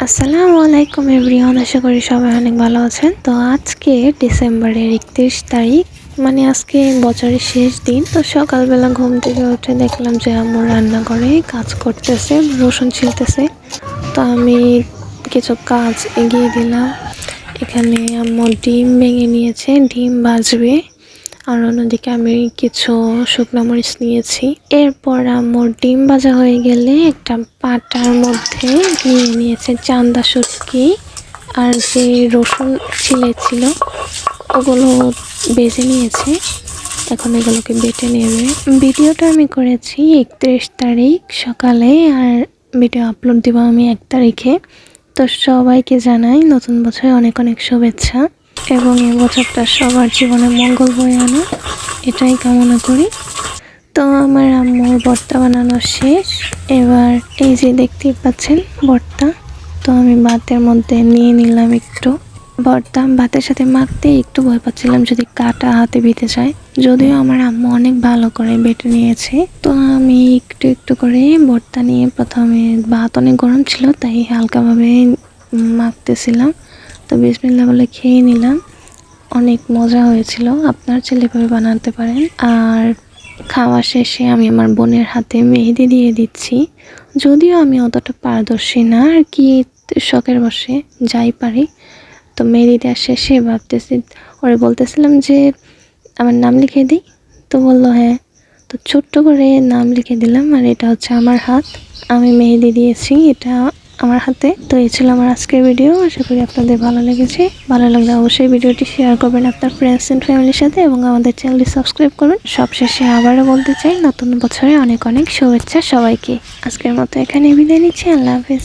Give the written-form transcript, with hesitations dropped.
আসসালামু আলাইকুম এভরিওয়ান, আশা করি সবাই অনেক ভালো আছেন। তো আজকে ডিসেম্বরের 31 তারিখ, মানে আজকে বছরের শেষ দিন। তো সকালবেলা ঘুম থেকে উঠে দেখলাম যে আম্মু রান্নাঘরে কাজ করতেছে, রসুন ছিলতেছে। তো আমি কিছু কাজ এগিয়ে দিলাম। এখানে আম্মু ডিম ভেঙে নিয়েছে, ডিম ভাজবে। আর অন্যদিকে আমি কিছু শুকনো মরিচ নিয়েছি। এরপর আম্মুর ডিম ভাজা হয়ে গেলে একটা পাটার মধ্যে নিয়েছে চান্দা শুটকি আর যে রসুন ছিল ওগুলো বেজে নিয়েছে। এখন এগুলোকে বেটে নেবে। ভিডিওটা আমি করেছি 31 তারিখ সকালে, আর ভিডিও আপলোড দিব আমি 1 তারিখে। তো সবাইকে জানাই নতুন বছরে অনেক অনেক শুভেচ্ছা, এবং এই বছরটা সবার জীবনে মঙ্গল বয়ে আনো, এটাই কামনা করি। তো আমার আম্মুর ভর্তা বানানো শেষ। এবার এই যে দেখতেই পাচ্ছেন ভর্তা। তো আমি ভাতের মধ্যে নিয়ে নিলাম একটু ভর্তা। ভাতের সাথে মাখতে একটু ভয় পাচ্ছিলাম যদি কাটা হাতে বিঁধে যায়, যদিও আমার আম্মু অনেক ভালো করে বেটে নিয়েছে। তো আমি একটু একটু করে ভর্তা নিয়ে, প্রথমে ভাত অনেক গরম ছিল তাই হালকাভাবে মাখতেছিলাম। তো বিসমিল্লাহ বলে খেয়ে নিলাম। অনেক মজা হয়েছিল, আপনার ছেলেভাবে বানাতে পারেন। আর খাওয়া শেষে আমি আমার বোনের হাতে মেহেদি দিয়ে দিচ্ছি। যদিও আমি অতটা পারদর্শী না আর কি, শখের বসে যাই পারি। তো মেহেদি দেওয়ার শেষে ভাবতেছি, ওরে বলতেছিলাম যে আমার নাম লিখে দিই। তো বললো হ্যাঁ। তো ছোট্ট করে নাম লিখে দিলাম। আর এটা হচ্ছে আমার হাত, আমি মেহেদি দিয়েছি এটা আমার হাতে। তো এই ছিল আমার আজকের ভিডিও। আশা করি আপনাদের ভালো লেগেছে। ভালো লাগলে অবশ্যই ভিডিওটি শেয়ার করবেন আপনার ফ্রেন্ডস এন্ড ফ্যামিলির সাথে, এবং আমাদের চ্যানেলটি সাবস্ক্রাইব করুন। সবশেষে আবারও বলতে চাই, নতুন বছরে অনেক অনেক শুভেচ্ছা সবাইকে। আজকের মতো এখানে বিদায় নিচ্ছি। আল্লাহ হাফেজ।